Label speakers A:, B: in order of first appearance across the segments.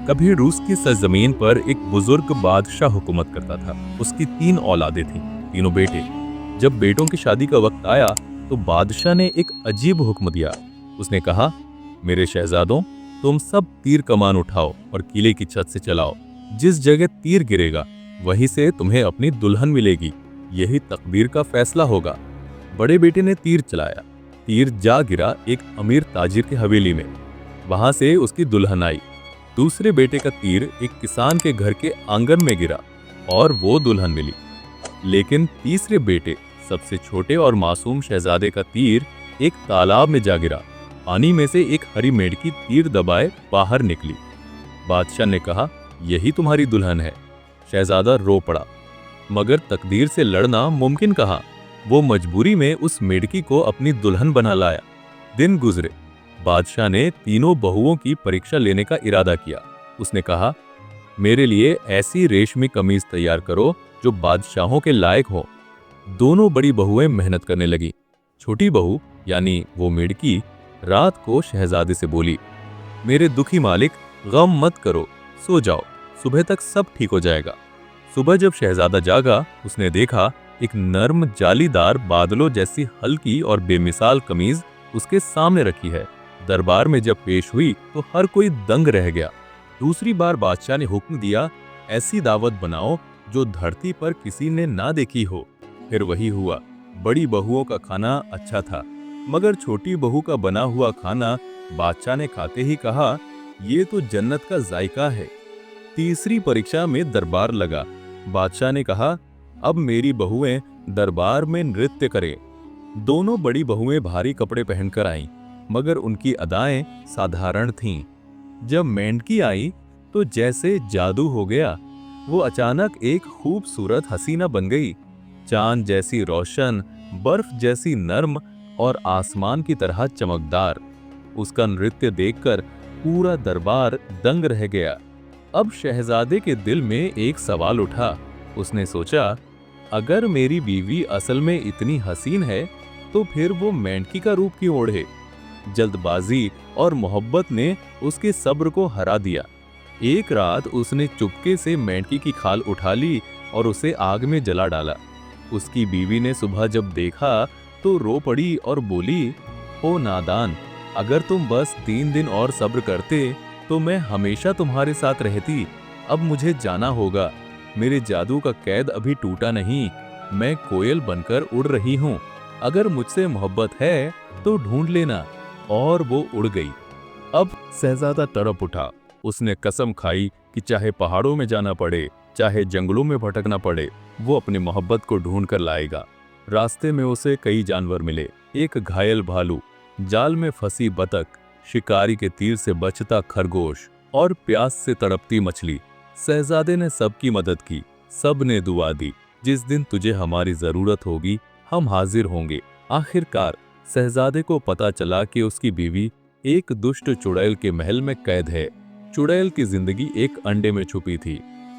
A: कभी रूस की सरजमीन पर एक बुजुर्ग बादशाह हुकूमत करता था। उसकी 3 औलादें थीं, तीनों बेटे। जब बेटों की शादी का वक्त आया तो बादशाह ने एक अजीब हुक्म दिया। उसने कहा, मेरे शहजादों, तुम सब तीर कमान उठाओ और किले की छत से चलाओ। जिस जगह तीर गिरेगा वहीं से तुम्हें अपनी दुल्हन मिलेगी। यही तकदीर का फैसला होगा। बड़े बेटे ने तीर चलाया। तीर जा गिरा एक अमीर ताजिर की हवेली में। वहां से उसकी दुल्हन आई। दूसरे बेटे का तीर एक किसान के घर के आंगन में गिरा और वो दुल्हन मिली। लेकिन तीसरे बेटे, सबसे छोटे और मासूम शहजादे का तीर एक तालाब में जा गिरा। पानी में से एक हरी मेंढकी तीर दबाए बाहर निकली। बादशाह ने कहा, यही तुम्हारी दुल्हन है। शहजादा रो पड़ा। मगर तकदीर से लड़ना मुमकिन कहा। वो मजबूरी में उस मेंढकी को अपनी दुल्हन बना लाया। दिन गुजरे। बादशाह ने तीनों बहुओं की परीक्षा लेने का इरादा किया। उसने कहा, मेरे लिए ऐसी रेशमी कमीज तैयार करो जो बादशाहों के लायक हो। दोनों बड़ी बहुएं मेहनत करने लगी। छोटी बहू यानी वो मेढकी रात को शहजादे से बोली, मेरे दुखी मालिक, गम मत करो, सो जाओ, सुबह तक सब ठीक हो जाएगा। सुबह जब शहजादा जागा, उसने देखा एक नर्म जालीदार बादलों जैसी हल्की और बेमिसाल कमीज उसके सामने रखी है। दरबार में जब पेश हुई तो हर कोई दंग रह गया। दूसरी बार बादशाह ने हुक्म दिया, ऐसी दावत बनाओ जो धरती पर किसी ने ना देखी हो। फिर वही हुआ। बड़ी बहुओं का खाना अच्छा था, मगर छोटी बहू का बना हुआ खाना बादशाह ने खाते ही कहा, ये तो जन्नत का जायका है। तीसरी परीक्षा में दरबार लगा। बादशाह ने कहा, अब मेरी बहुएं दरबार में नृत्य करें। दोनों बड़ी बहुएं भारी कपड़े पहनकर आईं, मगर उनकी अदाएं साधारण थीं। जब मेंढकी आई तो जैसे जादू हो गया। वो अचानक एक खूबसूरत हसीना बन गई। चांद जैसी रोशन, बर्फ जैसी नर्म और आसमान की तरह चमकदार। उसका नृत्य देखकर पूरा दरबार दंग रह गया। अब शहजादे के दिल में एक सवाल उठा। उसने सोचा, अगर मेरी बीवी असल में इतनी हसीन है तो फिर वो मेंढकी का रूप क्यों ओढ़े? जल्दबाजी और मोहब्बत ने उसके सब्र को हरा दिया। एक रात उसने चुपके से मेंढकी की खाल उठा ली और उसे आग में जला डाला। उसकी बीवी ने सुबह जब देखा तो रो पड़ी और बोली, ओ नादान, अगर तुम बस 3 दिन और सब्र करते तो मैं हमेशा तुम्हारे साथ रहती। अब मुझे जाना होगा। मेरे जादू का कैद अभी टूटा नहीं। मैं कोयल बनकर उड़ रही हूँ। अगर मुझसे मोहब्बत है तो ढूंढ लेना। और वो उड़ गई। अब शहजादा तड़प उठा। उसने कसम खाई कि चाहे पहाड़ों में जाना पड़े, चाहे जंगलों में भटकना पड़े, वो अपनी मोहब्बत को ढूंढ कर लाएगा। रास्ते में उसे कई जानवर मिले। एक घायल भालू, जाल में फंसी बतख, शिकारी के तीर से बचता खरगोश और प्यास से तड़पती मछली। शहजादे ने सबकी मदद की। सब ने दुआ दी, जिस दिन तुझे हमारी जरूरत होगी हम हाजिर होंगे। आखिरकार शहजादे को पता चला कि उसकी बीवी एक दुष्ट चुड़ैल के महल में कैद है। चुड़ैल की जिंदगी एक अंडे में छुपी थी।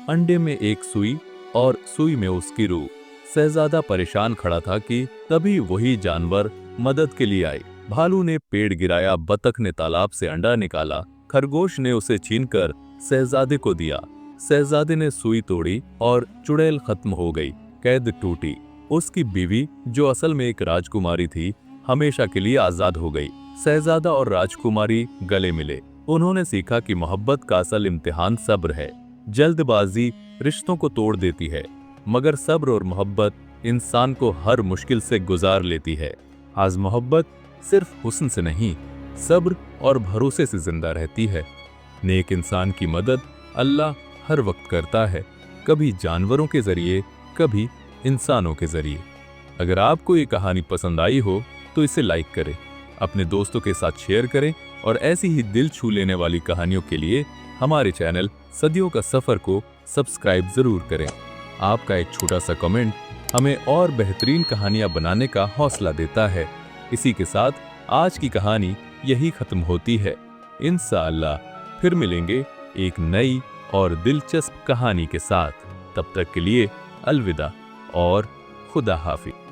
A: अंडे में एक सुई और सुई में उसकी रूह। शहजादा परेशान खड़ा था कि तभी वही जानवर मदद के लिए आए। भालू ने पेड़ गिराया, बतख ने तालाब से अंडा निकाला, खरगोश ने उसे छीनकर शहजादे को दिया। शहजादे ने सुई तोड़ी और चुड़ैल खत्म हो गई। कैद टूटी। उसकी बीवी, जो असल में एक राजकुमारी थी, हमेशा के लिए आजाद हो गई। शहजादा और राजकुमारी गले मिले। उन्होंने सीखा कि मोहब्बत का असल इम्तिहान सब्र है। जल्दबाजी रिश्तों को तोड़ देती है, मगर सब्र और मोहब्बत इंसान को हर मुश्किल से गुजार लेती है। आज मोहब्बत सिर्फ हुस्न से नहीं, सब्र और भरोसे से जिंदा रहती है। नेक इंसान की मदद अल्लाह हर वक्त करता है, कभी जानवरों के जरिए, कभी इंसानों के जरिए। अगर आपको ये कहानी पसंद आई हो तो इसे लाइक करें, अपने दोस्तों के साथ शेयर करें और ऐसी ही दिल छू लेने वाली कहानियों के लिए हमारे चैनल सदियों का सफर को सब्सक्राइब जरूर करें। आपका एक छोटा सा कमेंट हमें और बेहतरीन कहानियां बनाने का हौसला देता है। इसी के साथ आज की कहानी यही खत्म होती है। इंशाअल्लाह फिर मिलेंगे एक नई और दिलचस्प कहानी के साथ। तब तक के लिए अलविदा और खुदा हाफिज।